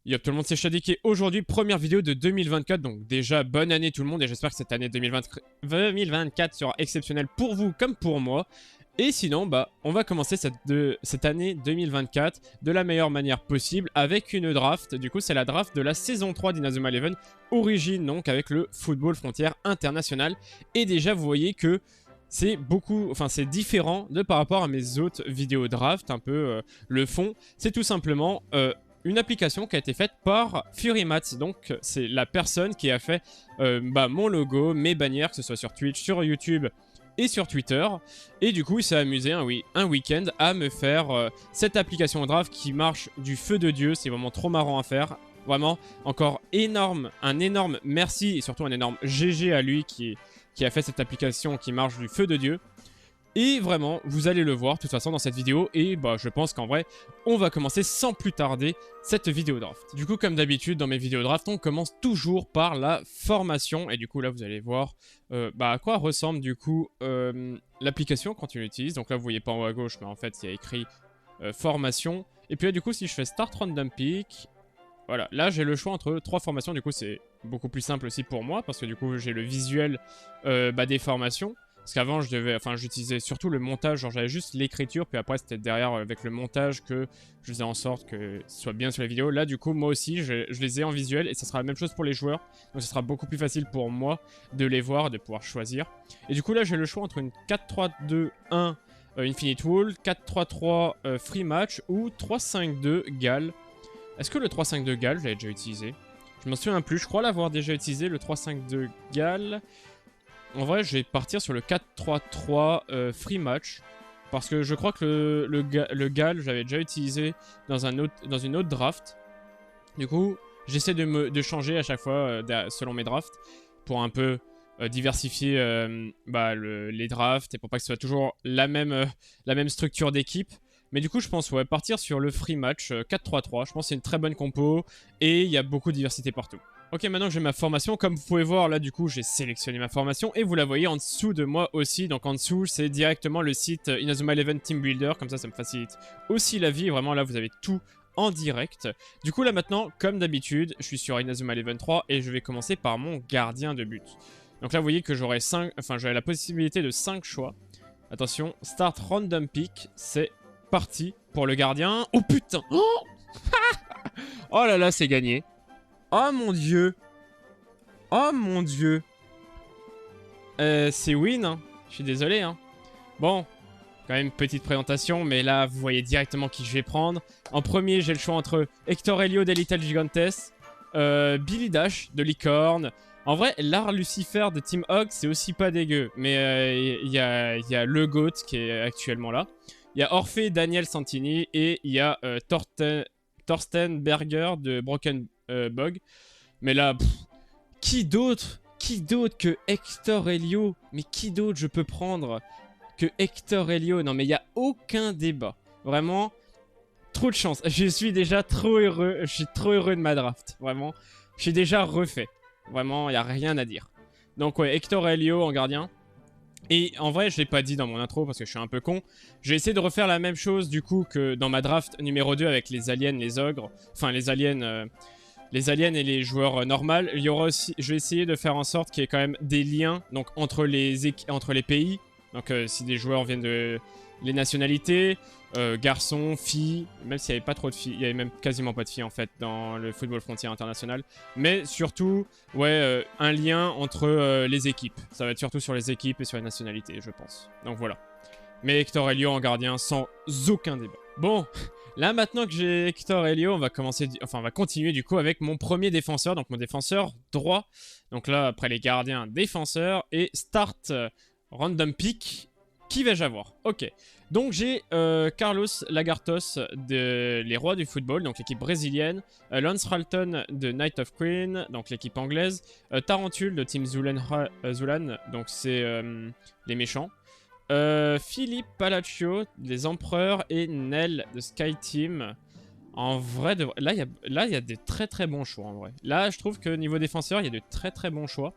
Yo tout le monde, c'est Shadik et aujourd'hui première vidéo de 2024, donc déjà bonne année tout le monde et j'espère que cette année 2024 sera exceptionnelle pour vous comme pour moi. Et sinon, bah, on va commencer cette année 2024 de la meilleure manière possible avec une draft. Du coup, c'est la draft de la saison 3 d'Inazuma Eleven, origine donc avec le Football Frontières International. Et déjà, vous voyez que c'est c'est différent de par rapport à mes autres vidéos draft, un peu le fond. C'est tout simplement une application qui a été faite par FuryMats. Donc, c'est la personne qui a fait mon logo, mes bannières, que ce soit sur Twitch, sur YouTube et sur Twitter. Et du coup, il s'est amusé un week-end à me faire cette application draft qui marche du feu de Dieu. C'est vraiment trop marrant à faire. Vraiment, encore un énorme merci et surtout un énorme GG à lui qui a fait cette application qui marche du feu de Dieu. Et vraiment, vous allez le voir de toute façon dans cette vidéo. Et bah, je pense qu'en vrai, on va commencer sans plus tarder cette vidéo draft. Du coup, comme d'habitude, dans mes vidéos draft, on commence toujours par la formation. Et du coup, là, vous allez voir à quoi ressemble du coup l'application quand tu l'utilises. Donc là, vous voyez pas en haut à gauche, mais en fait, il y a écrit formation. Et puis là, du coup, si je fais Start Random Pick, voilà, là, j'ai le choix entre 3 formations. Du coup, c'est beaucoup plus simple aussi pour moi parce que du coup, j'ai le visuel des formations. Parce qu'avant, j'utilisais surtout le montage, genre j'avais juste l'écriture, puis après c'était derrière avec le montage que je faisais en sorte que ce soit bien sur la vidéo. Là, du coup, moi aussi, je les ai en visuel et ça sera la même chose pour les joueurs. Donc, ce sera beaucoup plus facile pour moi de les voir et de pouvoir choisir. Et du coup, là, j'ai le choix entre une 4-3-2-1 Infinite Wall, 4-3-3 Free Match ou 3-5-2 Gal. Est-ce que le 3-5-2 Gal, je l'avais déjà utilisé? Je m'en souviens plus, je crois l'avoir déjà utilisé, le 3-5-2 Gal. En vrai, je vais partir sur le 4-3-3 Free Match. Parce que je crois que le Gal, j'avais déjà utilisé dans une autre draft. Du coup, j'essaie de changer à chaque fois selon mes drafts. Pour un peu diversifier les drafts. Et pour pas que ce soit toujours la même structure d'équipe. Mais du coup, je pense partir sur le Free Match 4-3-3. Je pense que c'est une très bonne compo. Et il y a beaucoup de diversité partout. Ok, maintenant que j'ai ma formation, comme vous pouvez voir, là du coup j'ai sélectionné ma formation et vous la voyez en dessous de moi aussi. Donc en dessous, c'est directement le site Inazuma Eleven Team Builder, comme ça me facilite aussi la vie. Vraiment là, vous avez tout en direct. Du coup là maintenant, comme d'habitude, je suis sur Inazuma Eleven 3 et je vais commencer par mon gardien de but. Donc là, vous voyez que j'aurai la possibilité de 5 choix. Attention, Start Random Pick, c'est parti pour le gardien. Oh putain. Oh là là, c'est gagné. Oh mon dieu. Oh mon dieu. C'est win, hein. Je suis désolé, hein. Bon, quand même petite présentation, mais là, vous voyez directement qui je vais prendre. En premier, j'ai le choix entre Hector Helio de Little Gigantes, Billy Dash de Licorne. En vrai, l'art Lucifer de Team Hog, c'est aussi pas dégueu. Mais il y a le GOAT qui est actuellement là. Il y a Orphée Daniel Santini et il y a Thorsten Berger de Broken Bog. Mais là, qui d'autre que Hector Helio? Mais qui d'autre je peux prendre que Hector Helio? Non mais il n'y a aucun débat. Vraiment, trop de chance. Je suis déjà trop heureux. Je suis trop heureux de ma draft. Vraiment, je suis déjà refait. Vraiment, il n'y a rien à dire. Donc ouais, Hector Helio en gardien. Et en vrai, je l'ai pas dit dans mon intro parce que je suis un peu con. Je vais essayer de refaire la même chose du coup que dans ma draft numéro 2 avec les aliens, les ogres. Enfin, les aliens et les joueurs normaux. Il y aura aussi, je vais essayer de faire en sorte qu'il y ait quand même des liens donc, entre les pays. Donc si des joueurs viennent de les nationalités, garçons, filles, même s'il n'y avait pas trop de filles, il y avait même quasiment pas de filles en fait dans le football frontière international. Mais surtout, un lien entre les équipes. Ça va être surtout sur les équipes et sur les nationalités, je pense. Donc voilà. Mais Hector Helio en gardien sans aucun débat. Bon, là maintenant que j'ai Hector Helio, on va continuer du coup avec mon premier défenseur, donc mon défenseur droit. Donc là, après les gardiens, défenseur et start random pick. Qui vais-je avoir? Ok. Donc j'ai Carlos Lagartos de Les Rois du Football, donc l'équipe brésilienne. Lance Ralton de Knight of Queen, donc l'équipe anglaise. Tarantule de Team Zulan, donc c'est les méchants. Philippe Palaccio des Empereurs et Nel de Sky Team. En vrai, là il y a des très très bons choix en vrai. Là je trouve que niveau défenseur il y a de très très bons choix.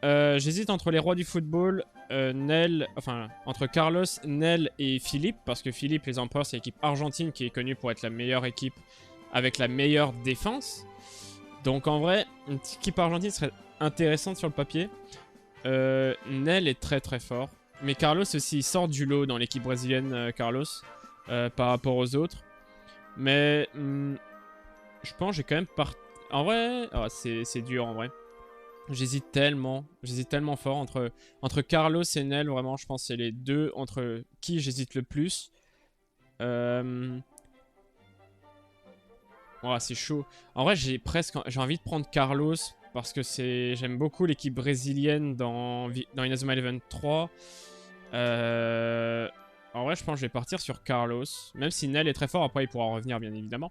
J'hésite entre les Rois du Football, entre Carlos, Nel et Philippe, parce que Philippe, les Empereurs, c'est l'équipe argentine qui est connue pour être la meilleure équipe avec la meilleure défense. Donc en vrai, une petite équipe argentine serait intéressante sur le papier. Nel est très très fort. Mais Carlos aussi, il sort du lot dans l'équipe brésilienne, Carlos, par rapport aux autres. Mais je pense que j'ai quand même En vrai, oh, c'est dur en vrai. J'hésite tellement fort entre Carlos et Nel, vraiment, je pense que c'est les deux entre qui j'hésite le plus. Oh, c'est chaud. En vrai, j'ai envie de prendre Carlos parce que j'aime beaucoup l'équipe brésilienne dans Inazuma Eleven 3. En vrai, je pense que je vais partir sur Carlos. Même si Nel est très fort, après il pourra revenir bien évidemment.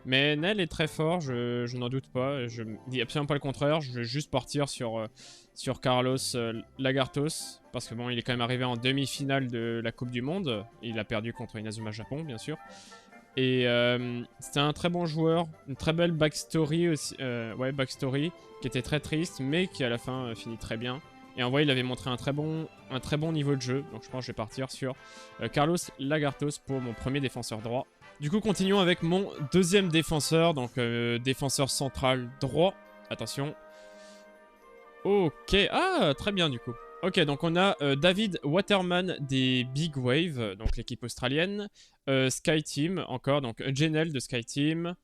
Mais Nel est très fort, je n'en doute pas. Je ne dis absolument pas le contraire. Je vais juste partir sur Carlos Lagartos. Parce que bon, il est quand même arrivé en demi-finale de la Coupe du Monde. Il a perdu contre Inazuma Japon, bien sûr. Et c'était un très bon joueur, une très belle backstory aussi, backstory qui était très triste, mais qui à la fin finit très bien. Et en vrai, il avait montré un très bon niveau de jeu, donc je pense que je vais partir sur Carlos Lagartos pour mon premier défenseur droit. Du coup, continuons avec mon deuxième défenseur, donc défenseur central droit. Attention. Ok, ah, très bien du coup. Ok, donc on a David Waterman des Big Wave, donc l'équipe australienne. Sky Team, encore, donc Janelle de Sky Team.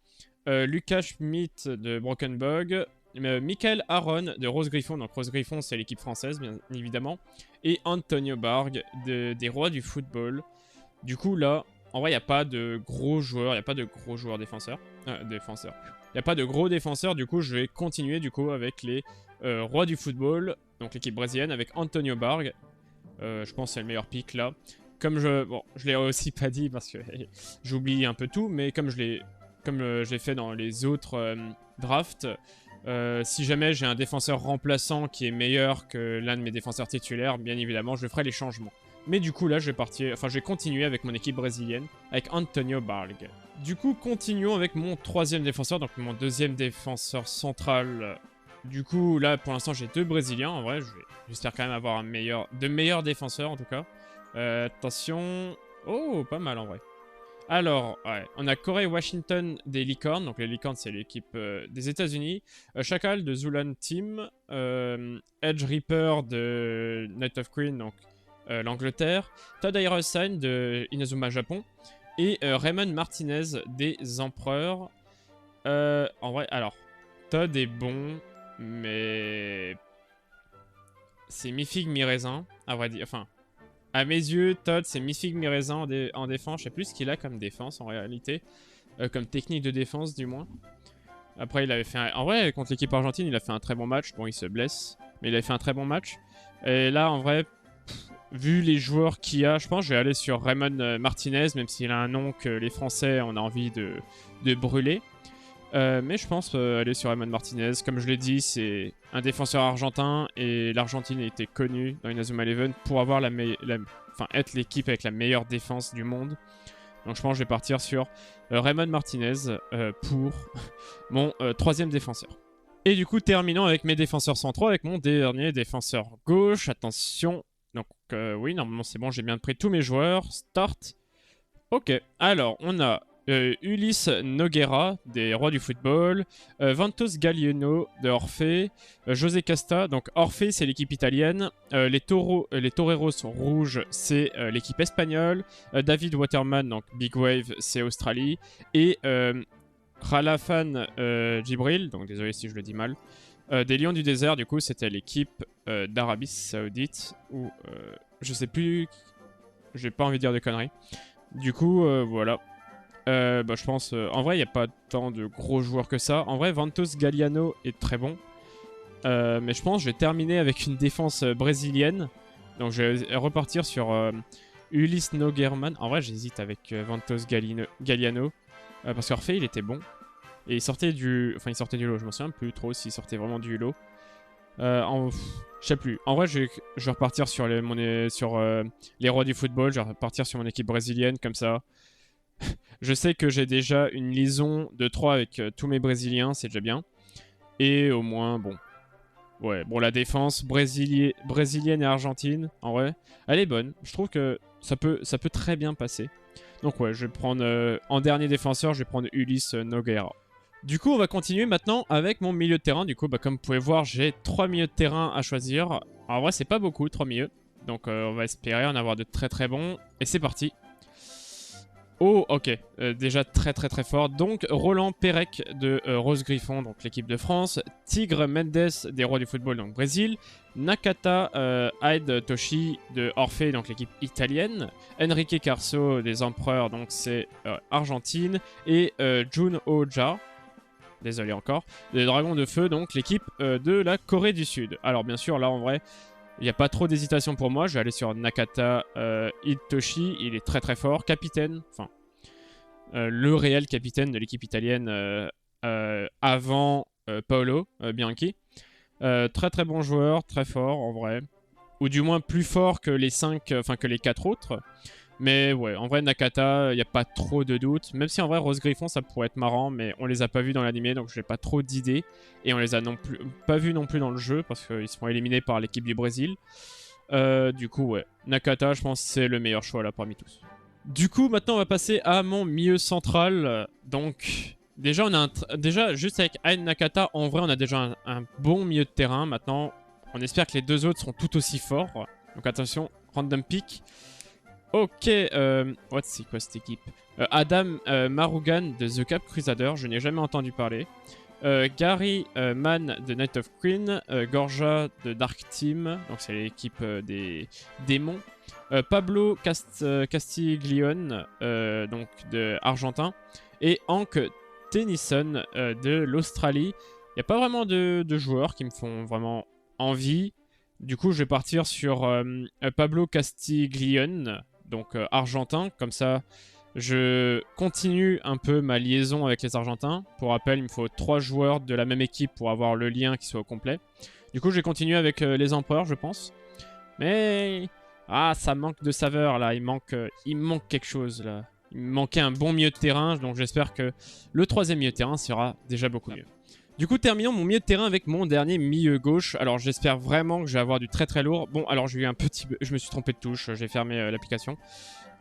Lucas Schmidt de Broken Bug. Michael Aaron de Rose Griffon, donc Rose Griffon c'est l'équipe française bien évidemment. Et Antonio Barg des Rois du Football. Du coup là, en vrai il n'y a pas de gros joueurs, il n'y a pas de gros joueurs défenseurs. Il n'y a pas de gros défenseurs, du coup je vais continuer du coup avec les Rois du Football, donc l'équipe brésilienne avec Antonio Barg. Je pense que c'est le meilleur pick là. Comme je l'ai aussi pas dit parce que j'oublie un peu tout, mais comme je l'ai fait dans les autres drafts, si jamais j'ai un défenseur remplaçant qui est meilleur que l'un de mes défenseurs titulaires, bien évidemment, je ferai les changements. Mais du coup, là, je vais continuer avec mon équipe brésilienne, avec Antonio Barg. Du coup, continuons avec mon troisième défenseur, donc mon deuxième défenseur central. Du coup, là, pour l'instant, j'ai deux Brésiliens, en vrai. J'espère quand même avoir de meilleurs défenseurs, en tout cas. Attention. Oh, pas mal, en vrai. Alors, ouais, on a Corey Washington des Licornes. Donc les Licornes, c'est l'équipe des États-Unis. Chacal de Zulan Team. Edge Reaper de Night of Queen, donc l'Angleterre. Todd Ireson de Inazuma Japon. Et Raymond Martinez des Empereurs. En vrai, alors, Todd est bon, mais c'est mi-figue, mi-raisin, à vrai dire. Enfin, à mes yeux, Todd, c'est mi-figue, mi-raisin en défense. Je sais plus ce qu'il a comme défense en réalité. Comme technique de défense, du moins. Après, il avait fait en vrai, contre l'équipe argentine, il a fait un très bon match. Bon, il se blesse, mais il avait fait un très bon match. Et là, en vrai, vu les joueurs qu'il y a, je pense que je vais aller sur Raymond Martinez, même s'il a un nom que les Français, on a envie de brûler. Mais je pense aller sur Raymond Martinez. Comme je l'ai dit, c'est un défenseur argentin et l'Argentine était connue dans Inazuma Eleven pour avoir être l'équipe avec la meilleure défense du monde. Donc je pense que je vais partir sur Raymond Martinez pour mon troisième défenseur. Et du coup, terminons avec mes défenseurs centraux, avec mon dernier défenseur gauche. Attention. Donc oui, normalement c'est bon, j'ai bien pris tous mes joueurs. Start. Ok, alors on a Ulysse Nogueira des Rois du Football, Ventos Gallieno de Orphée, José Casta, donc Orphée c'est l'équipe italienne, les Toreros rouges c'est l'équipe espagnole, David Waterman, donc Big Wave c'est Australie, et Khalafan Djibril, donc désolé si je le dis mal, des Lions du désert, du coup c'était l'équipe d'Arabie Saoudite, ou je sais plus, j'ai pas envie de dire de conneries. Du coup, voilà. Je pense... en vrai, il n'y a pas tant de gros joueurs que ça. En vrai, Ventos Galliano est très bon. Mais je pense que je vais terminer avec une défense brésilienne. Donc, je vais repartir sur Ulysse Noguerman. En vrai, j'hésite avec Ventos Galliano. Parce qu'Orphée, il était bon. Et il sortait du... Enfin, il sortait du lot. Je me souviens plus trop s'il sortait vraiment du lot. Je sais plus. En vrai, je vais repartir sur les Rois du Football. Je vais repartir sur mon équipe brésilienne, comme ça. Je sais que j'ai déjà une liaison de 3 avec tous mes Brésiliens, c'est déjà bien. Et au moins, bon. Ouais, bon, la défense brésilienne et argentine, en vrai, elle est bonne. Je trouve que ça peut très bien passer. Donc ouais, je vais prendre en dernier défenseur, je vais prendre Ulysse Nogueira. Du coup, on va continuer maintenant avec mon milieu de terrain. Du coup, bah, comme vous pouvez voir, j'ai 3 milieux de terrain à choisir. Alors, en vrai, c'est pas beaucoup, 3 milieux. Donc on va espérer en avoir de très très bons. Et c'est parti. Oh, ok. Déjà très très très fort. Donc, Roland Pérec de Rose Griffon, donc l'équipe de France. Tigre Mendes des Rois du Football, donc Brésil. Nakata Hyde Toshi de Orphée, donc l'équipe italienne. Enrique Carso des Empereurs, donc c'est Argentine. Et Jun Oja, désolé encore, des Dragons de Feu, donc l'équipe de la Corée du Sud. Alors bien sûr, là en vrai, il n'y a pas trop d'hésitation pour moi. Je vais aller sur Nakata Itoshi. Il est très très fort. Capitaine, enfin, le réel capitaine de l'équipe italienne avant Paolo Bianchi. Très très bon joueur, très fort en vrai. Ou du moins plus fort que les 5, enfin que les 4 autres. Mais ouais, en vrai, Nakata, il n'y a pas trop de doutes. Même si en vrai, Rose Griffon, ça pourrait être marrant, mais on les a pas vus dans l'animé, donc je n'ai pas trop d'idées. Et on les a non plus, pas vus non plus dans le jeu, parce qu'ils seront éliminés par l'équipe du Brésil. Du coup, ouais, Nakata, je pense que c'est le meilleur choix là parmi tous. Du coup, maintenant, on va passer à mon milieu central. Donc, déjà, déjà juste avec Ain Nakata, en vrai, on a déjà un bon milieu de terrain. Maintenant, on espère que les deux autres seront tout aussi forts. Donc attention, random pick. Ok, c'est quoi cette équipe? Adam Marugan de The Cap Crusader, je n'ai jamais entendu parler. Gary Mann de Night of Queen, Gorja de Dark Team, donc c'est l'équipe des démons. Pablo Castiglione, donc de Argentin. Et Hank Tennyson de l'Australie. Il n'y a pas vraiment de joueurs qui me font vraiment envie. Du coup, je vais partir sur Pablo Castiglione, donc argentin. Comme ça, je continue un peu ma liaison avec les Argentins. Pour rappel, il me faut 3 joueurs de la même équipe pour avoir le lien qui soit au complet. Du coup, je vais continuer avec les Empereurs, je pense. Mais... ah, ça manque de saveur, là. Il manque quelque chose, là. Il me manquait un bon milieu de terrain, donc j'espère que le 3e milieu de terrain sera déjà beaucoup mieux. Du coup, terminons mon milieu de terrain avec mon dernier milieu gauche. Alors, j'espère vraiment que je vais avoir du très très lourd. Bon, alors, j'ai eu un petit... je me suis trompé de touche, j'ai fermé l'application.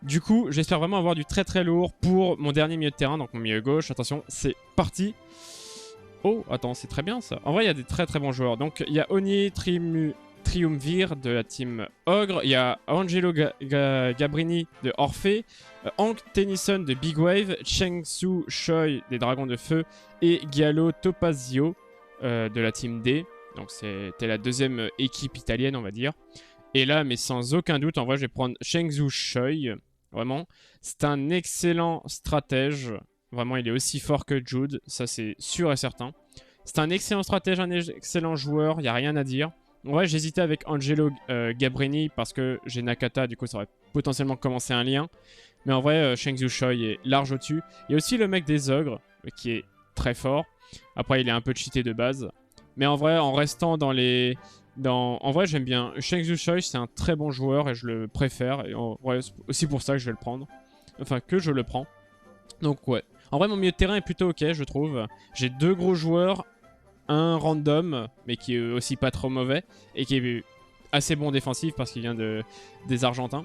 Du coup, j'espère vraiment avoir du très très lourd pour mon dernier milieu de terrain, donc mon milieu gauche. Attention, c'est parti. Oh, attends, c'est très bien ça. En vrai, il y a des très très bons joueurs. Donc, il y a Oni Triumvir de la team Ogre, il y a Angelo Gabrini de Orphée, Hank Tennyson de Big Wave, Cheng Su Choi des Dragons de Feu et Giallo Topazio de la team D. Donc c'était la 2e équipe italienne, on va dire. Et là, mais sans aucun doute, en vrai, je vais prendre Cheng Su Choi. Vraiment, c'est un excellent stratège. Vraiment, il est aussi fort que Jude, ça c'est sûr et certain. C'est un excellent stratège, un excellent joueur, il n'y a rien à dire. Ouais, j'hésitais avec Angelo Gabrini parce que j'ai Nakata, du coup ça aurait potentiellement commencé un lien. Mais en vrai, Cheng Su Choi est large au-dessus. Il y a aussi le mec des ogres qui est très fort. Après, il est un peu cheaté de base. Mais en vrai, en restant dans les... En vrai, j'aime bien. Cheng Su Choi, c'est un très bon joueur et je le préfère. Et en vrai, c'est aussi pour ça que je vais le prendre. Enfin, que je le prends. Donc ouais. En vrai, mon milieu de terrain est plutôt ok, je trouve. J'ai 2 gros joueurs. Un random, mais qui est aussi pas trop mauvais, et qui est assez bon défensif parce qu'il vient des Argentins.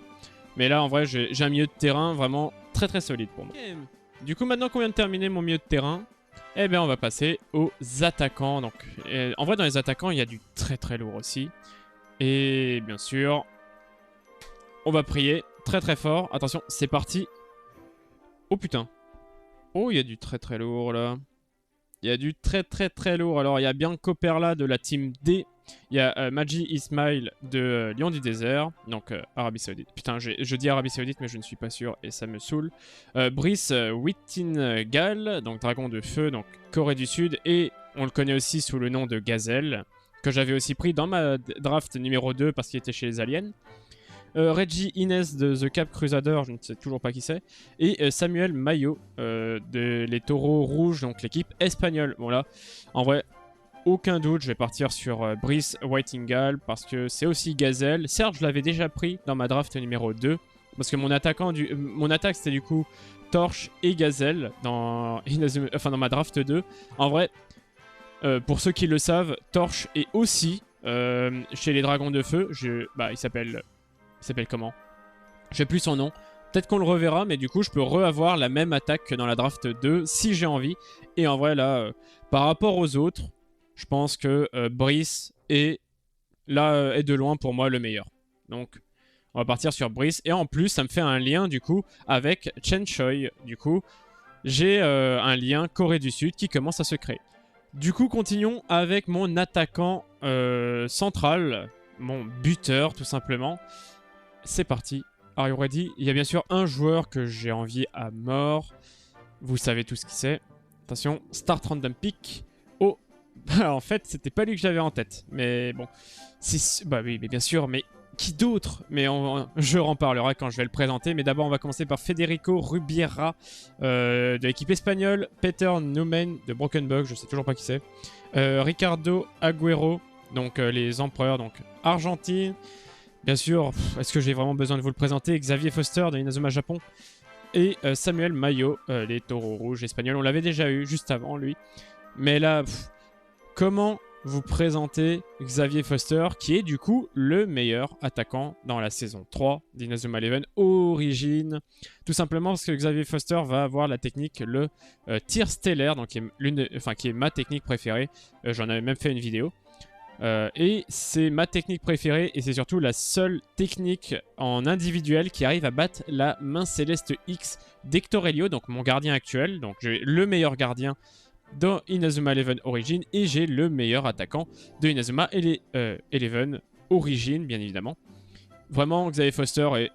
Mais là, en vrai, j'ai un milieu de terrain vraiment très très solide pour moi. Et du coup, maintenant qu'on vient de terminer mon milieu de terrain, eh bien, on va passer aux attaquants. Donc, en vrai, dans les attaquants, il y a du très très lourd aussi. Et bien sûr, on va prier très très fort. Attention, c'est parti. Oh putain. Oh, il y a du très très lourd là. Il y a du très très très lourd. Alors, il y a Bianco Perla de la team D. Il y a Maji Ismail de Lion du désert. Donc, Arabie Saoudite. Putain, je dis Arabie Saoudite, mais je ne suis pas sûr et ça me saoule. Brice Wittingal, donc Dragon de Feu, donc Corée du Sud. Et on le connaît aussi sous le nom de Gazelle, que j'avais aussi pris dans ma draft numéro 2 parce qu'il était chez les aliens. Reggie Inès de The Cap Crusader, je ne sais toujours pas qui c'est. Et Samuel Mayo de les Taureaux Rouges, donc l'équipe espagnole. Bon là, en vrai, aucun doute, je vais partir sur Brice Whitingale parce que c'est aussi Gazelle. Certes, je l'avais déjà pris dans ma draft numéro 2 parce que mon attaque c'était du coup Torche et Gazelle dans ma draft 2. En vrai, pour ceux qui le savent, Torche est aussi chez les Dragons de Feu. Il s'appelle comment? Je sais plus son nom. Peut-être qu'on le reverra, mais du coup, je peux re-avoir la même attaque que dans la draft 2 si j'ai envie. Et en vrai, là, par rapport aux autres, je pense que Brice est, là, est de loin pour moi le meilleur. Donc, on va partir sur Brice. Et en plus, ça me fait un lien, du coup, avec Chen Choi. Du coup, j'ai un lien Corée du Sud qui commence à se créer. Du coup, continuons avec mon attaquant central, mon buteur, tout simplement. C'est parti. Are you ready? Il y a bien sûr un joueur que j'ai envie à mort. Vous savez tous qui c'est. Attention, start random pick. Oh, en fait, c'était pas lui que j'avais en tête. Mais bon, bah oui, mais bien sûr, mais qui d'autre? Mais je en parlerai quand je vais le présenter. Mais d'abord, on va commencer par Federico Rubiera de l'équipe espagnole. Peter Neumann de Broken Bug, je sais toujours pas qui c'est. Ricardo Agüero, donc les empereurs, donc Argentine. Bien sûr, est-ce que j'ai vraiment besoin de vous le présenter? Xavier Foster de Inazuma Japon. Et Samuel Mayo, les taureaux rouges espagnols. On l'avait déjà eu juste avant, lui. Mais là, comment vous présenter Xavier Foster, qui est du coup le meilleur attaquant dans la saison 3 d'Inazuma Eleven Origin? Tout simplement parce que Xavier Foster va avoir la technique, le tir stellaire, donc qui est ma technique préférée. J'en avais même fait une vidéo. Et c'est ma technique préférée et c'est surtout la seule technique en individuel qui arrive à battre la main céleste X d'Hector Helio, donc mon gardien actuel. Donc j'ai le meilleur gardien dans Inazuma Eleven Origin et j'ai le meilleur attaquant de Inazuma Eleven Origin, bien évidemment. Vraiment, Xavier Foster est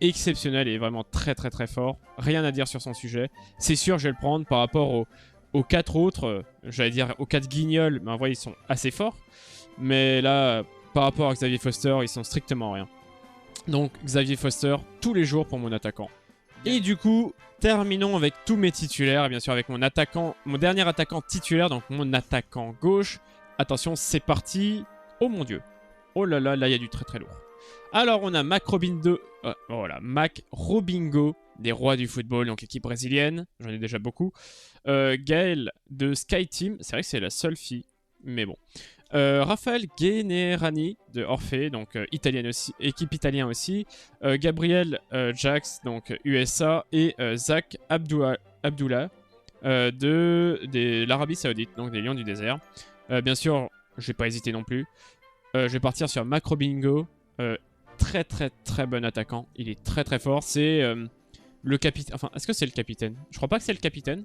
exceptionnel et vraiment très très très fort. Rien à dire sur son sujet. C'est sûr, je vais le prendre par rapport aux 4 autres, j'allais dire aux 4 guignols, mais en vrai ils sont assez forts. Mais là, par rapport à Xavier Foster, ils sont strictement rien. Donc Xavier Foster, tous les jours pour mon attaquant. Et du coup, terminons avec tous mes titulaires. Et bien sûr avec mon dernier attaquant titulaire, donc mon attaquant gauche. Attention, c'est parti. Oh mon dieu. Oh là là, là il y a du très très lourd. Alors on a Mac Robinho des rois du football, donc l'équipe brésilienne. J'en ai déjà beaucoup. Gaël de Sky Team. C'est vrai que c'est la seule fille, mais bon. Raphaël Generani de Orphée, donc équipe italienne aussi. Gabriel Jax, donc USA. Et Zach Abdullah de l'Arabie Saoudite, donc des Lions du désert. Bien sûr, je vais pas hésiter non plus. Je vais partir sur Mac Robinho. Très très très bon attaquant. Il est très très fort. C'est le capitaine. Enfin, est-ce que c'est le capitaine? Je crois pas que c'est le capitaine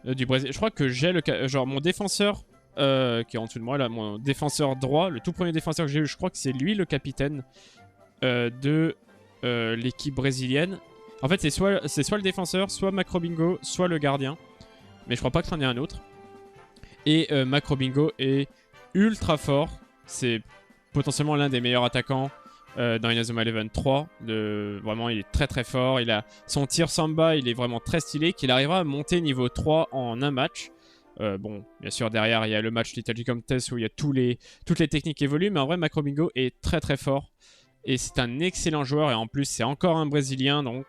du Brésil. Je crois que j'ai genre mon défenseur. Qui est en dessous de moi là, mon défenseur droit, le tout premier défenseur que j'ai eu, je crois que c'est lui le capitaine de l'équipe brésilienne. En fait, c'est soit le défenseur, soit Mac Robinho, soit le gardien. Mais je crois pas que c'en ait un autre. Et Mac Robinho est ultra fort. C'est potentiellement l'un des meilleurs attaquants dans Inazuma Eleven 3. Vraiment, il est très très fort. Il a son tir samba, il est vraiment très stylé. Qu'il arrivera à monter niveau 3 en un match. Bon, bien sûr, derrière, il y a le match l'Italie Contest où il y a toutes les techniques évoluent, mais en vrai, Mac Robinho est très très fort. Et c'est un excellent joueur, et en plus, c'est encore un Brésilien, donc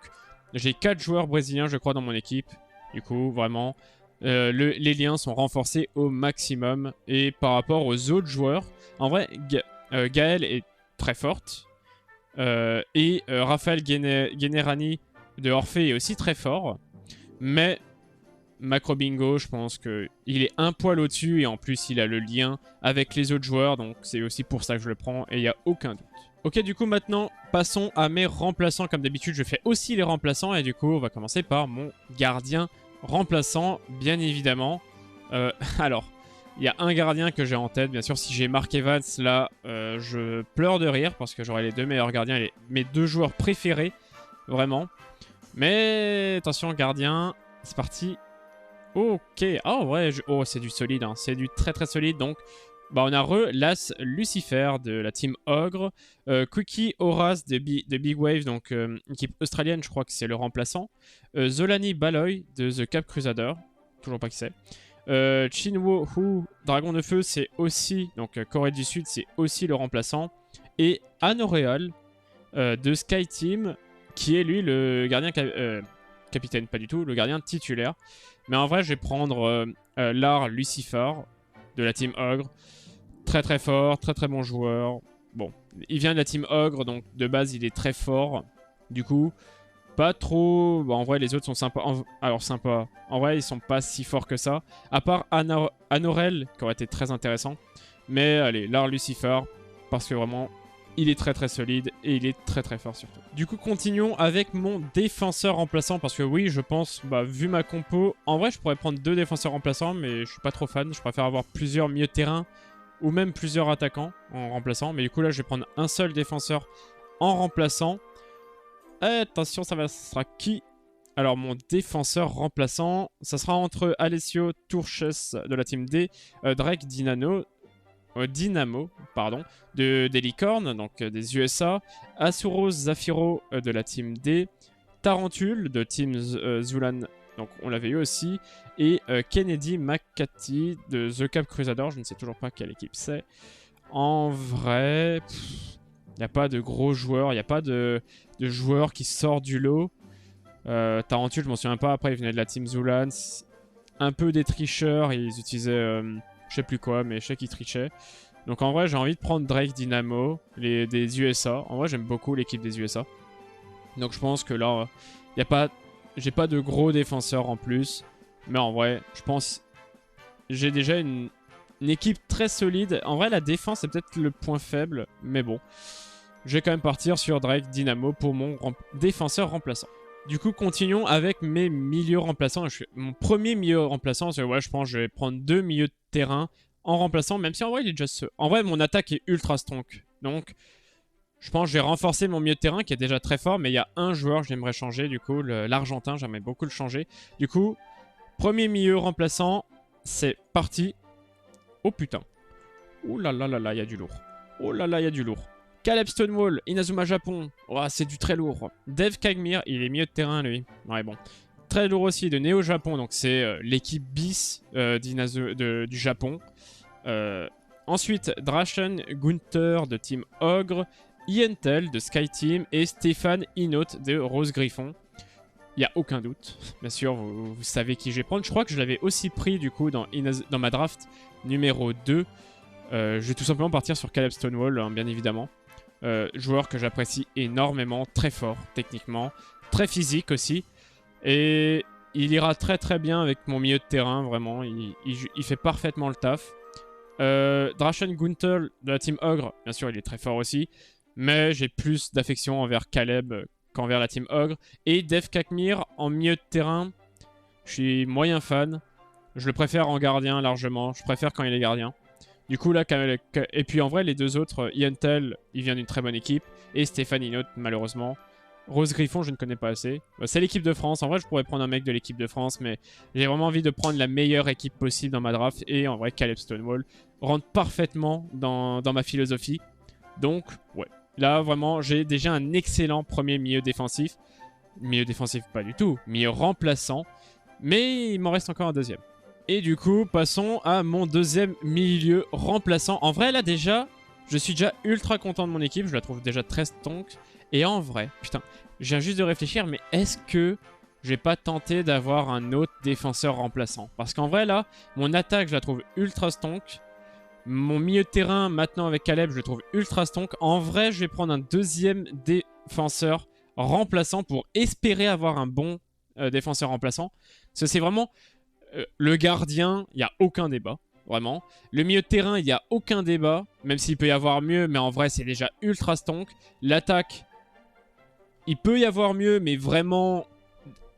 j'ai 4 joueurs brésiliens, je crois, dans mon équipe. Du coup, vraiment, les liens sont renforcés au maximum. Et par rapport aux autres joueurs, en vrai, Gaël est très forte. Et Raphaël Generani de Orphée est aussi très fort. Mais Mac Robinho, je pense qu'il est un poil au-dessus et en plus il a le lien avec les autres joueurs, donc c'est aussi pour ça que je le prends et il n'y a aucun doute. Ok, du coup maintenant passons à mes remplaçants. Comme d'habitude je fais aussi les remplaçants et du coup on va commencer par mon gardien remplaçant, bien évidemment. Alors, il y a un gardien que j'ai en tête, bien sûr. Si j'ai Mark Evans là, je pleure de rire parce que j'aurai les deux meilleurs gardiens, mes 2 joueurs préférés, vraiment. Mais attention, gardien, c'est parti. Ok, oh ouais, oh c'est du solide, hein. C'est du très très solide. Donc, bah on a Las Lucifer de la team Ogre, Quickie Horace de Big Wave, donc équipe australienne, je crois que c'est le remplaçant. Zolani Baloy de The Cap Crusader, toujours pas qui c'est. Chinwo Hu, Dragon de Feu, c'est aussi, donc Corée du Sud, c'est aussi le remplaçant. Et Anoreal de Sky Team, qui est lui le gardien capitaine, pas du tout, le gardien titulaire. Mais en vrai, je vais prendre Lar Lucifer de la team Ogre. Très très fort, très très bon joueur. Bon, il vient de la team Ogre, donc de base, il est très fort. Du coup, Pas trop... Bon, en vrai, les autres sont sympas. Alors, sympas. En vrai, ils sont pas si forts que ça. À part Anorel, qui aurait été très intéressant. Mais allez, Lard Lucifer, parce que vraiment, il est très très solide et il est très très fort surtout. Du coup, continuons avec mon défenseur remplaçant, parce que oui, je pense, bah, vu ma compo, en vrai, je pourrais prendre 2 défenseurs remplaçants, mais je suis pas trop fan. Je préfère avoir plusieurs milieux de terrain ou même plusieurs attaquants en remplaçant. Mais du coup, là, je vais prendre un seul défenseur en remplaçant. Attention, ça sera qui? Alors, mon défenseur remplaçant, ça sera entre Alessio Turches de la team D, Drake Dynamo, pardon, des Licornes, donc des USA, Asuro Zafiro de la team D, Tarantule de team Zulan, donc on l'avait eu aussi, et Kennedy McCarthy de The Cap Crusader, je ne sais toujours pas quelle équipe c'est. En vrai, il n'y a pas de gros joueurs, il n'y a pas de joueurs qui sortent du lot. Tarantule, je m'en souviens pas, après il venait de la team Zulan, un peu des tricheurs, ils utilisaient... je sais plus quoi, mais je sais qu'il trichait. Donc en vrai, j'ai envie de prendre Drake Dynamo, des USA. En vrai, j'aime beaucoup l'équipe des USA. Donc je pense que là, j'ai pas de gros défenseurs en plus. Mais en vrai, je pense j'ai déjà une équipe très solide. En vrai, la défense, c'est peut-être le point faible. Mais bon, je vais quand même partir sur Drake Dynamo pour mon défenseur remplaçant. Du coup, continuons avec mes milieux remplaçants. Mon premier milieu remplaçant, c'est ouais, je pense que je vais prendre 2 milieux de terrain en remplaçant, même si en vrai, il est déjà... En vrai, mon attaque est ultra strong. Donc, je pense que je vais renforcer mon milieu de terrain qui est déjà très fort, mais il y a un joueur que j'aimerais changer, du coup, l'Argentin, j'aimerais beaucoup le changer. Du coup, premier milieu remplaçant, c'est parti. Oh putain. Ouh là là là là, il y a du lourd. Oh là là, il y a du lourd. Caleb Stonewall, Inazuma Japon. Oh, c'est du très lourd. Dev Kagmir, il est milieu de terrain lui. Ouais, bon. Très lourd aussi de Neo Japon, donc c'est l'équipe bis du Japon. Ensuite, Drachen Gunther de Team Ogre, Ientel de Sky Team et Stéphane Inot de Rose Griffon. Il n'y a aucun doute. Bien sûr, vous savez qui je vais prendre. Je crois que je l'avais aussi pris du coup dans ma draft numéro 2. Je vais tout simplement partir sur Caleb Stonewall, hein, bien évidemment. Joueur que j'apprécie énormément, très fort techniquement, très physique aussi. Et il ira très très bien avec mon milieu de terrain, vraiment. Il fait parfaitement le taf. Drachen Gunther de la team Ogre, bien sûr, il est très fort aussi. Mais j'ai plus d'affection envers Caleb qu'envers la team Ogre. Et Dev Kagmir en milieu de terrain, je suis moyen fan. Je le préfère en gardien largement. Je préfère quand il est gardien. Du coup, là, et puis en vrai, les deux autres, Ientel, il vient d'une très bonne équipe. Et Stéphane Inot, malheureusement. Rose Griffon, je ne connais pas assez. C'est l'équipe de France. En vrai, je pourrais prendre un mec de l'équipe de France, mais j'ai vraiment envie de prendre la meilleure équipe possible dans ma draft. Et en vrai, Caleb Stonewall rentre parfaitement dans ma philosophie. Donc, ouais. Là, vraiment, j'ai déjà un excellent premier milieu défensif. Milieu défensif, pas du tout. Milieu remplaçant. Mais il m'en reste encore un deuxième. Et du coup, passons à mon deuxième milieu remplaçant. En vrai, là, déjà, je suis déjà ultra content de mon équipe. Je la trouve déjà très strong. Et en vrai, putain, je viens juste de réfléchir, mais est-ce que je vais pas tenter d'avoir un autre défenseur remplaçant? Parce qu'en vrai, là, mon attaque, je la trouve ultra strong. Mon milieu de terrain, maintenant avec Caleb, je le trouve ultra strong. En vrai, je vais prendre un deuxième défenseur remplaçant pour espérer avoir un bon défenseur remplaçant. Parce que c'est vraiment... le gardien, il n'y a aucun débat, vraiment. Le milieu de terrain, il n'y a aucun débat, même s'il peut y avoir mieux, mais en vrai, c'est déjà ultra stonk. L'attaque, il peut y avoir mieux, mais vraiment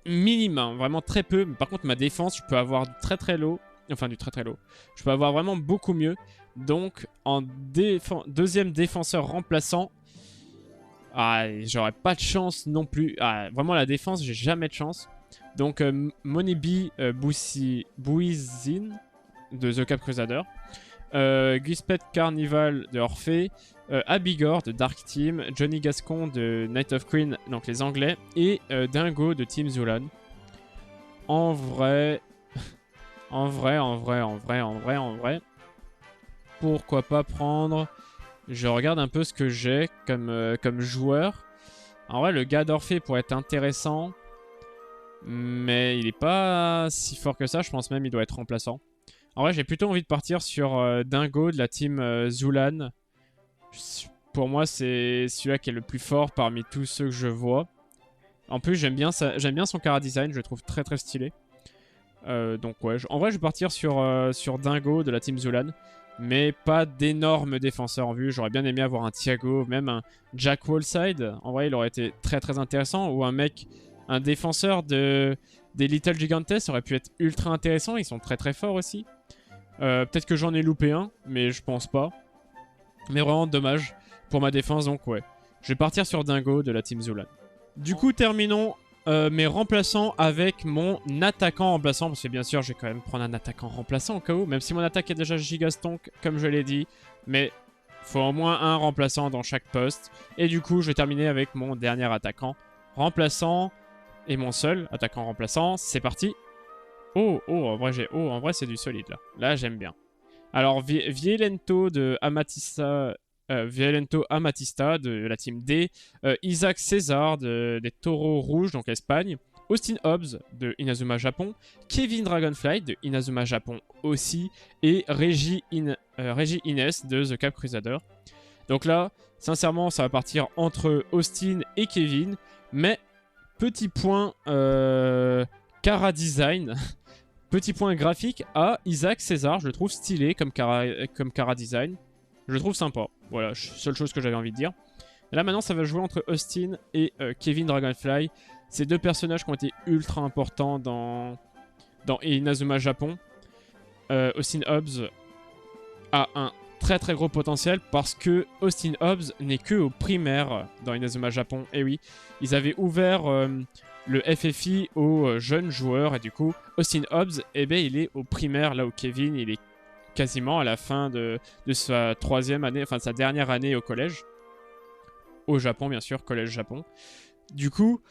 minimum, vraiment très peu. Mais par contre, ma défense, je peux avoir du très très low. Enfin, du très très low. Je peux avoir vraiment beaucoup mieux. Donc, en deuxième défenseur remplaçant, j'aurais pas de chance non plus. Vraiment, la défense, j'ai jamais de chance. Donc, Monibi Bouizin de The Cap Crusader, Guspet Carnival de Orphée, Abigor de Dark Team, Johnny Gascon de Night of Queen, donc les Anglais, et Dingo de Team Zulan. En vrai, en vrai, pourquoi pas prendre... Je regarde un peu ce que j'ai comme joueur. En vrai, le gars d'Orphée pourrait être intéressant. Mais il est pas si fort que ça, je pense même il doit être remplaçant. En vrai, j'ai plutôt envie de partir sur Dingo de la team Zulan. Pour moi, c'est celui-là qui est le plus fort parmi tous ceux que je vois. En plus, j'aime bien son Kara design, je le trouve très très stylé. Donc ouais, en vrai, je vais partir sur Dingo de la team Zulan. Mais pas d'énormes défenseurs en vue. J'aurais bien aimé avoir un Thiago, même un Jack Wallside. En vrai, il aurait été très très intéressant. Ou un défenseur des Little Gigantes aurait pu être ultra intéressant. Ils sont très très forts aussi. Peut-être que j'en ai loupé un, mais je pense pas. Mais vraiment dommage pour ma défense, donc ouais. Je vais partir sur Dingo de la team Zulan. Du coup, terminons mes remplaçants avec mon attaquant remplaçant. Parce que bien sûr, je vais quand même prendre un attaquant remplaçant au cas où. Même si mon attaque est déjà gigastonk, comme je l'ai dit. Mais il faut au moins un remplaçant dans chaque poste. Et du coup, je vais terminer avec mon dernier attaquant remplaçant. Et mon seul attaquant remplaçant. C'est parti. Oh, en vrai c'est du solide là. Là, j'aime bien. Alors, Violento Amatista de la team D, Isaac César des Taureaux Rouges, donc Espagne, Austin Hobbs de Inazuma Japon, Kevin Dragonfly de Inazuma Japon aussi, et Reggie Ines de The Cap Crusader. Donc là, sincèrement, ça va partir entre Austin et Kevin, mais petit point Kara Design. Petit point graphique à Isaac César, je le trouve stylé comme Kara Design. Je le trouve sympa. Voilà, seule chose que j'avais envie de dire. Et là maintenant, ça va jouer entre Austin et Kevin Dragonfly. Ces deux personnages qui ont été ultra importants dans Inazuma Japon. Austin Hobbs a un très très gros potentiel parce que Austin Hobbs n'est que au primaire dans Inazuma Japon. Et oui, ils avaient ouvert le FFI aux jeunes joueurs et du coup Austin Hobbs, eh ben, il est au primaire là où Kevin il est quasiment à la fin de sa troisième année, enfin de sa dernière année au collège. Au Japon bien sûr, collège Japon. Du coup,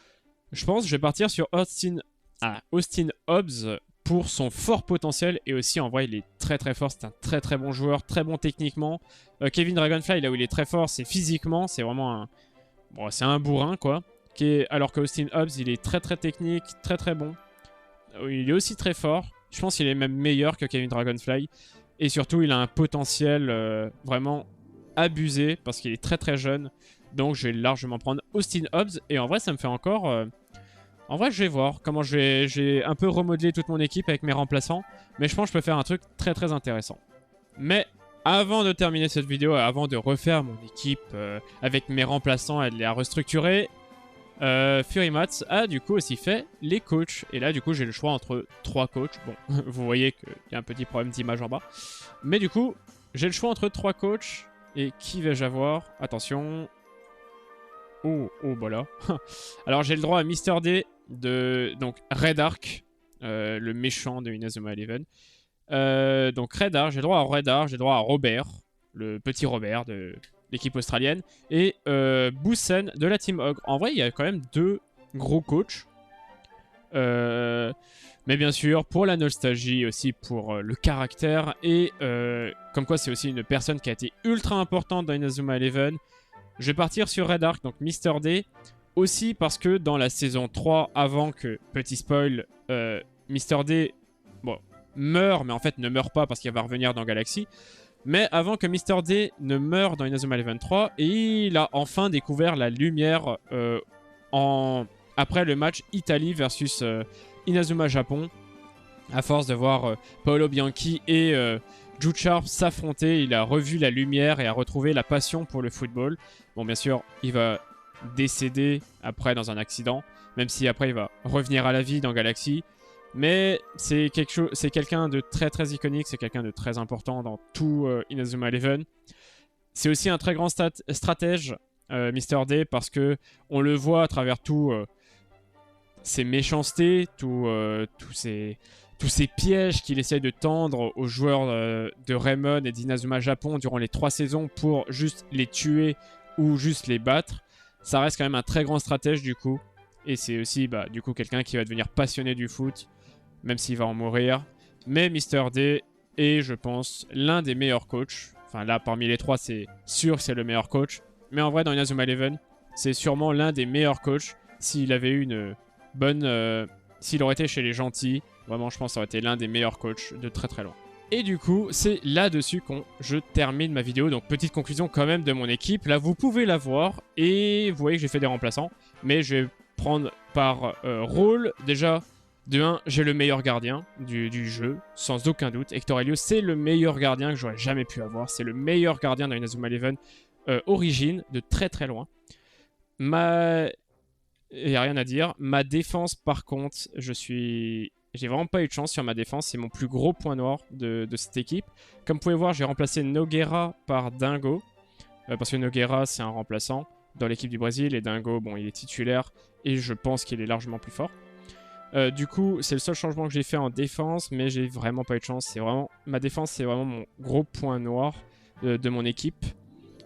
je pense que je vais partir sur Austin Hobbs pour son fort potentiel et aussi en vrai il est très très fort, c'est un très très bon joueur, très bon techniquement. Kevin Dragonfly là où il est très fort c'est physiquement, c'est vraiment c'est un bourrin quoi. Alors que Austin Hobbs, il est très très technique, très très bon. Il est aussi très fort. Je pense qu'il est même meilleur que Kevin Dragonfly. Et surtout, il a un potentiel vraiment abusé parce qu'il est très très jeune. Donc, je vais largement prendre Austin Hobbs. Et en vrai, ça me fait encore... En vrai, je vais voir comment j'ai un peu remodelé toute mon équipe avec mes remplaçants. Mais je pense que je peux faire un truc très très intéressant. Mais avant de terminer cette vidéo, avant de refaire mon équipe avec mes remplaçants et de les restructurer... Furimats a du coup aussi fait les coachs. Et là du coup j'ai le choix entre 3 coachs. Bon, vous voyez qu'il y a un petit problème d'image en bas. Mais du coup, j'ai le choix entre 3 coachs. Et qui vais-je avoir? Attention. Oh, bah là. Alors j'ai le droit à Mister D de donc Red Ark, le méchant de Inazuma Eleven. Donc Red Ark, j'ai le droit à Red Ark, j'ai le droit à Robert, le petit Robert de l'équipe australienne, et Boussen de la Team Ogre. En vrai, il y a quand même 2 gros coachs. Mais bien sûr, pour la nostalgie, aussi pour le caractère, et comme quoi c'est aussi une personne qui a été ultra importante dans Inazuma Eleven. Je vais partir sur Red Ark, donc Mister D. Aussi parce que dans la saison 3, avant que, petit spoil, Mister D meurt, mais en fait ne meurt pas parce qu'il va revenir dans Galaxy. Mais avant que Mister D ne meure dans Inazuma Eleven 3, il a enfin découvert la lumière après le match Italie versus Inazuma Japon. À force de voir Paolo Bianchi et Jude Sharp s'affronter, il a revu la lumière et a retrouvé la passion pour le football. Bon, bien sûr, il va décéder après dans un accident, même si après il va revenir à la vie dans Galaxy. Mais c'est quelqu'un de très très iconique, c'est quelqu'un de très important dans tout Inazuma Eleven. C'est aussi un très grand stratège, Mister D, parce que on le voit à travers tout ses méchancetés, tous ces pièges qu'il essaie de tendre aux joueurs de Raymond et d'Inazuma Japon durant les 3 saisons pour juste les tuer ou juste les battre. Ça reste quand même un très grand stratège du coup. Et c'est aussi du coup quelqu'un qui va devenir passionné du foot, même s'il va en mourir. Mais Mister D est, je pense, l'un des meilleurs coachs. Enfin là, parmi les 3, c'est sûr que c'est le meilleur coach. Mais en vrai, dans Inazuma Eleven, c'est sûrement l'un des meilleurs coachs. S'il avait eu une bonne... s'il aurait été chez les gentils, vraiment, je pense que ça aurait été l'un des meilleurs coachs de très très loin. Et du coup, c'est là-dessus que je termine ma vidéo. Donc, petite conclusion quand même de mon équipe. Là, vous pouvez la voir. Et vous voyez que j'ai fait des remplaçants. Mais je vais prendre par rôle, déjà, de 1, j'ai le meilleur gardien du jeu, sans aucun doute. Hector Helios, c'est le meilleur gardien que j'aurais jamais pu avoir. C'est le meilleur gardien dans Inazuma Eleven origine, de très très loin. Il n'y a rien à dire. Ma défense, par contre, j'ai vraiment pas eu de chance sur ma défense. C'est mon plus gros point noir de cette équipe. Comme vous pouvez voir, j'ai remplacé Nogueira par Dingo. Parce que Nogueira, c'est un remplaçant dans l'équipe du Brésil. Et Dingo, bon, il est titulaire. Et je pense qu'il est largement plus fort. Du coup, c'est le seul changement que j'ai fait en défense. Mais j'ai vraiment pas eu de chance. Ma défense, c'est vraiment mon gros point noir de mon équipe.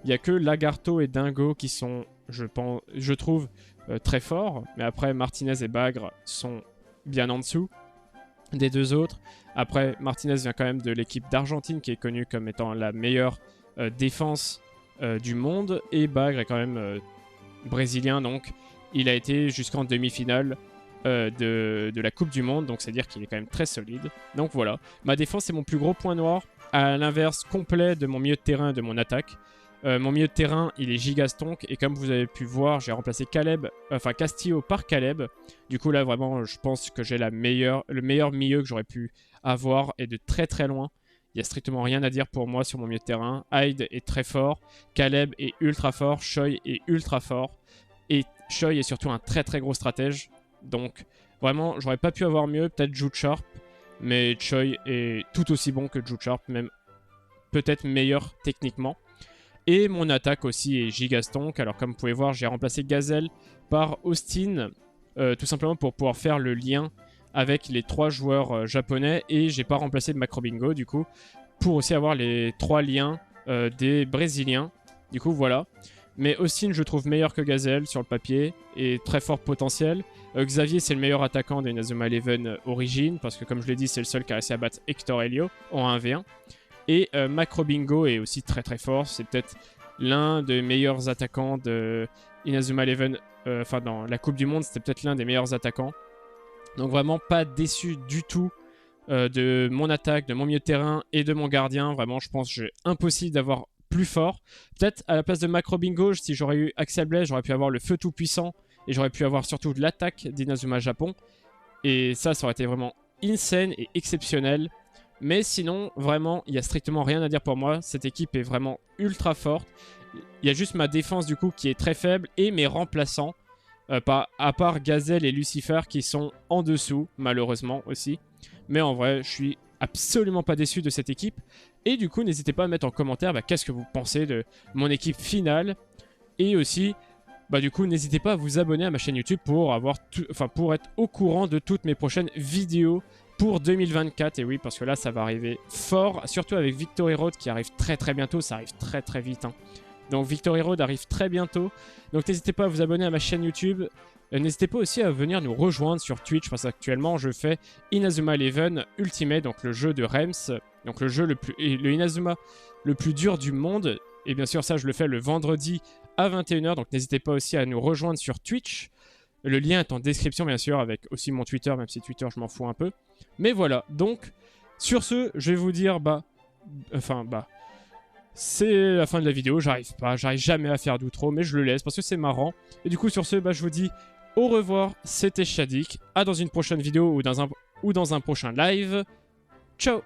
Il n'y a que Lagarto et Dingo qui sont, je trouve, très forts. Mais après, Martinez et Bagre sont bien en dessous des deux autres. Après, Martinez vient quand même de l'équipe d'Argentine qui est connue comme étant la meilleure défense du monde. Et Bagre est quand même brésilien, donc il a été jusqu'en demi-finale de la Coupe du Monde. Donc c'est-à-dire qu'il est quand même très solide. Donc voilà, ma défense c'est mon plus gros point noir. À l'inverse complet de mon milieu de terrain et de mon attaque. Mon milieu de terrain, il est gigastonk. Et comme vous avez pu voir, j'ai remplacé Castillo par Caleb. Du coup, là, vraiment, je pense que j'ai le meilleur milieu que j'aurais pu avoir. Et de très très loin. Il n'y a strictement rien à dire pour moi sur mon milieu de terrain. Hyde est très fort. Caleb est ultra fort. Choi est ultra fort. Et Choi est surtout un très très gros stratège. Donc, vraiment, j'aurais pas pu avoir mieux. Peut-être Jude Sharp. Mais Choi est tout aussi bon que Jude Sharp. Même peut-être meilleur techniquement. Et mon attaque aussi est gigastonk. Alors comme vous pouvez voir, j'ai remplacé Gazelle par Austin. Tout simplement pour pouvoir faire le lien avec les 3 joueurs japonais. Et j'ai pas remplacé Macrobingo du coup. Pour aussi avoir les 3 liens des Brésiliens. Du coup voilà. Mais Austin je trouve meilleur que Gazelle sur le papier. Et très fort potentiel. Xavier c'est le meilleur attaquant de Inazuma Eleven origine. Parce que comme je l'ai dit c'est le seul qui a réussi à battre Hector Helio en 1v1. Et Macrobingo est aussi très très fort. C'est peut-être l'un des meilleurs attaquants de Inazuma Eleven. Enfin, dans la Coupe du Monde, c'était peut-être l'un des meilleurs attaquants. Donc vraiment pas déçu du tout de mon attaque, de mon milieu de terrain et de mon gardien. Vraiment, je pense que c'est impossible d'avoir plus fort. Peut-être à la place de Macrobingo, si j'aurais eu Axel Blaise, j'aurais pu avoir le feu tout puissant. Et j'aurais pu avoir surtout de l'attaque d'Inazuma Japon. Et ça aurait été vraiment insane et exceptionnel. Mais sinon, vraiment, il n'y a strictement rien à dire pour moi. Cette équipe est vraiment ultra forte. Il y a juste ma défense, du coup, qui est très faible. Et mes remplaçants, à part Gazelle et Lucifer, qui sont en dessous, malheureusement, aussi. Mais en vrai, je suis absolument pas déçu de cette équipe. Et du coup, n'hésitez pas à mettre en commentaire qu'est-ce que vous pensez de mon équipe finale. Et aussi, du coup, n'hésitez pas à vous abonner à ma chaîne YouTube pour être au courant de toutes mes prochaines vidéos pour 2024. Et oui, parce que là, ça va arriver fort, surtout avec Victory Road qui arrive très très bientôt. Ça arrive très très vite. Donc Victory Road arrive très bientôt. Donc n'hésitez pas à vous abonner à ma chaîne YouTube. N'hésitez pas aussi à venir nous rejoindre sur Twitch parce qu'actuellement, je fais Inazuma Eleven Ultimate, donc le jeu de Rems. Donc le Inazuma le plus dur du monde. Et bien sûr, ça, je le fais le vendredi à 21 h. Donc n'hésitez pas aussi à nous rejoindre sur Twitch. Le lien est en description, bien sûr, avec aussi mon Twitter, même si Twitter, je m'en fous un peu. Mais voilà, donc, sur ce, je vais vous dire, c'est la fin de la vidéo, j'arrive jamais à faire d'outro, mais je le laisse parce que c'est marrant. Et du coup, sur ce, je vous dis au revoir, c'était Shadik, à dans une prochaine vidéo ou dans un prochain live. Ciao!